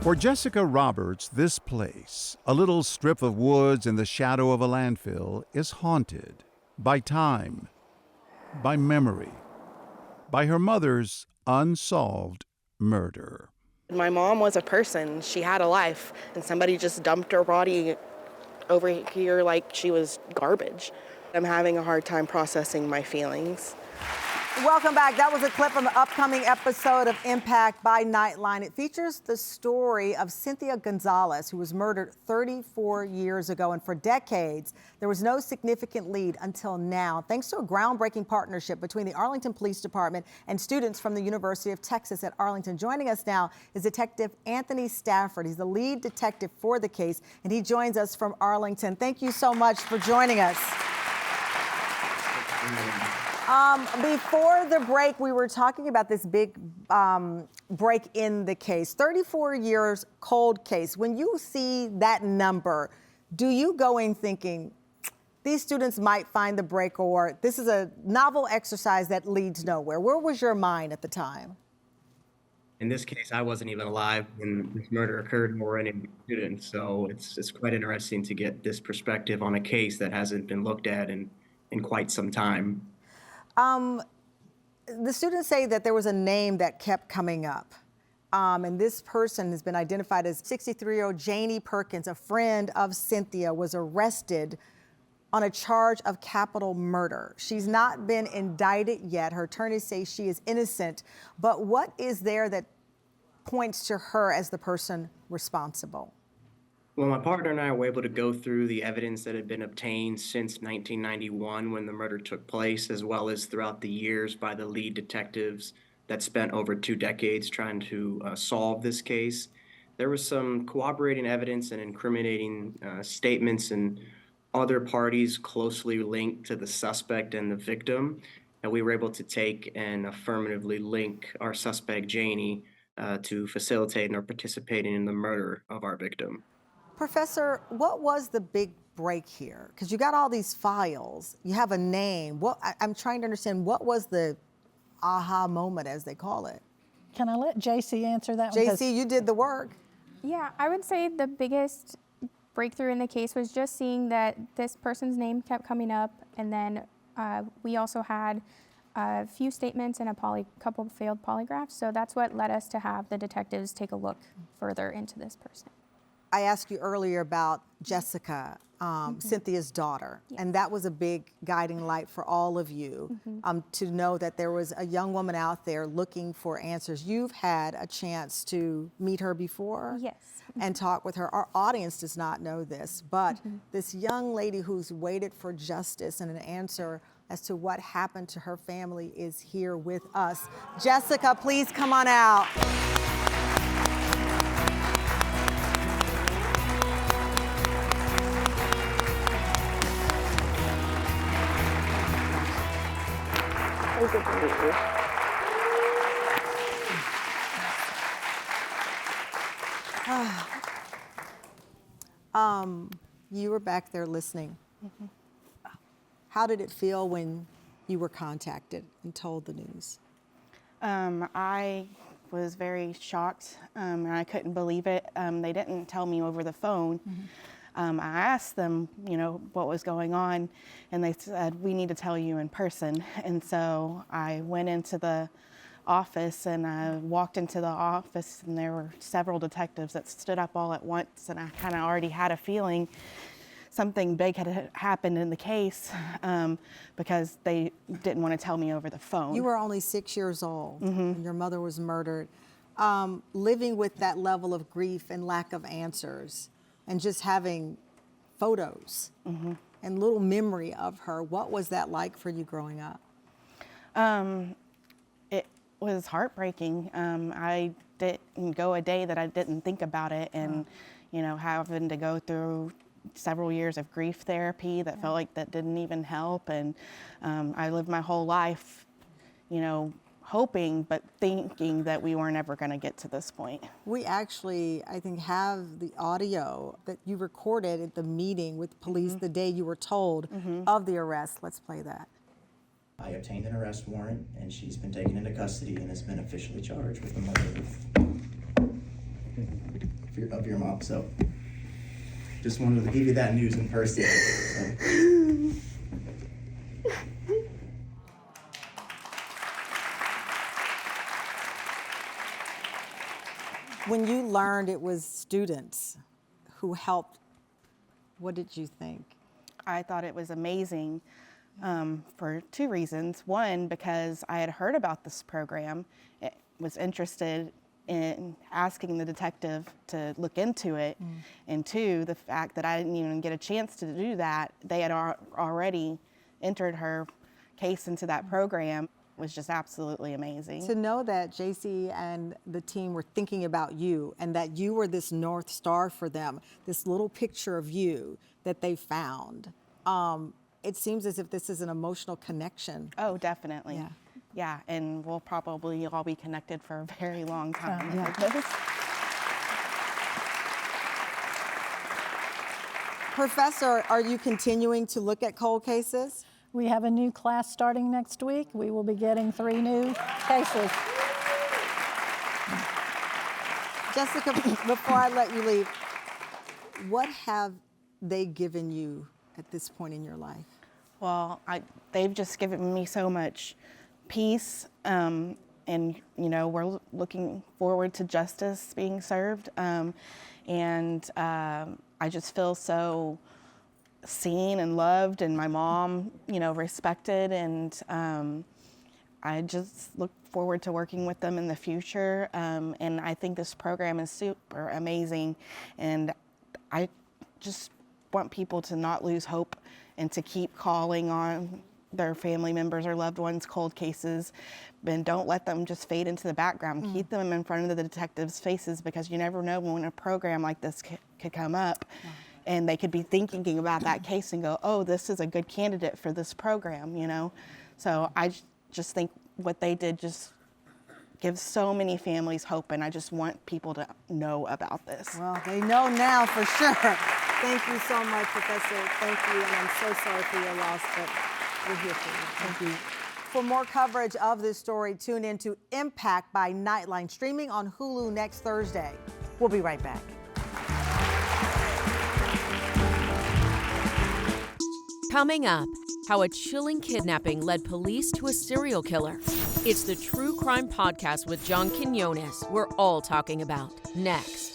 For Jessica Roberts, this place, a little strip of woods in the shadow of a landfill, is haunted by time, by memory, by her mother's unsolved murder. My mom was a person. She had a life, and somebody just dumped her body over here like she was garbage. I'm having a hard time processing my feelings. Welcome back. That was a clip from the upcoming episode of Impact by Nightline. It features the story of Cynthia Gonzalez, who was murdered 34 years ago. And for decades, there was no significant lead until now, thanks to a groundbreaking partnership between the Arlington Police Department and students from the University of Texas at Arlington. Joining us now is Detective Anthony Stafford. He's the lead detective for the case, and he joins us from Arlington. Thank you so much for joining us. Before the break, we were talking about this big break in the case. 34 years, cold case. When you see that number, do you go in thinking, these students might find the break, or this is a novel exercise that leads nowhere? Where was your mind at the time? In this case, I wasn't even alive when this murder occurred, nor any of my students. So it's quite interesting to get this perspective on a case that hasn't been looked at in quite some time. The students say that there was a name that kept coming up. And this person has been identified as 63-year-old Janie Perkins, a friend of Cynthia, was arrested on a charge of capital murder. She's not been indicted yet. Her attorneys say she is innocent. But what is there that points to her as the person responsible? Well, my partner and I were able to go through the evidence that had been obtained since 1991 when the murder took place, as well as throughout the years by the lead detectives that spent over 2 decades trying to solve this case. There was some corroborating evidence and incriminating statements and other parties closely linked to the suspect and the victim, and we were able to take and affirmatively link our suspect, Janie, to facilitating or participating in the murder of our victim. Professor, what was the big break here? Because you got all these files, you have a name. I'm trying to understand, what was the aha moment, as they call it? Can I let JC answer that? JC, you did the work. Yeah, I would say the biggest breakthrough in the case was just seeing that this person's name kept coming up, and then we also had a few statements and a couple failed polygraphs, so that's what led us to have the detectives take a look further into this person. I asked you earlier about Jessica, Cynthia's daughter, Yes. and that was a big guiding light for all of you, to know that there was a young woman out there looking for answers. You've had a chance to meet her before? Yes. And talk with her. Our audience does not know this, but this young lady who's waited for justice and an answer as to what happened to her family is here with us. Jessica, please come on out. Good to meet you. You were back there listening. How did it feel when you were contacted and told the news? I was very shocked, and I couldn't believe it. They didn't tell me over the phone. I asked them, what was going on, and they said, we need to tell you in person. And so I went into the office, and I walked into the office, and there were several detectives that stood up all at once, and I kind of already had a feeling something big had happened in the case, because they didn't want to tell me over the phone. You were only 6 years old when your mother was murdered. Living with that level of grief and lack of answers, and just having photos and little memory of her, what was that like for you growing up? It was heartbreaking. I didn't go a day that I didn't think about it, and having to go through several years of grief therapy that felt like that didn't even help, and I lived my whole life, hoping but thinking that we weren't ever going to get to this point. We actually, I think, have the audio that you recorded at the meeting with police the day you were told of the arrest. Let's play that. I obtained an arrest warrant, and she's been taken into custody and has been officially charged with the murder. of your mom. So just wanted to give you that news in person. So. When you learned it was students who helped, what did you think? I thought it was amazing for two reasons. One, because I had heard about this program, was interested in asking the detective to look into it. And two, the fact that I didn't even get a chance to do that, they had already entered her case into that program, was just absolutely amazing. To know that JC and the team were thinking about you and that you were this North Star for them, this little picture of you that they found. It seems as if this is an emotional connection. Oh, definitely. Yeah, and we'll probably all be connected for a very long time. Professor, are you continuing to look at cold cases? We have a new class starting next week. We will be getting 3 new cases. Jessica, before I let you leave, what have they given you at this point in your life? Well, they've just given me so much peace, and we're looking forward to justice being served, and I just feel so seen and loved, and my mom, respected, and I just look forward to working with them in the future, and I think this program is super amazing, and I just want people to not lose hope and to keep calling on their family members or loved ones' cold cases, and don't let them just fade into the background. Keep them in front of the detectives' faces, because you never know when a program like this could come up. And they could be thinking about that case and go, oh, this is a good candidate for this program, So I just think what they did just gives so many families hope, and I just want people to know about this. Well, they know now for sure. Thank you so much, Professor. Thank you, and I'm so sorry for your loss, but we're here for you. Thank you. For more coverage of this story, tune in to Impact by Nightline, streaming on Hulu next Thursday. We'll be right back. Coming up, how a chilling kidnapping led police to a serial killer. It's the True Crime Podcast with John Quinones we're all talking about next.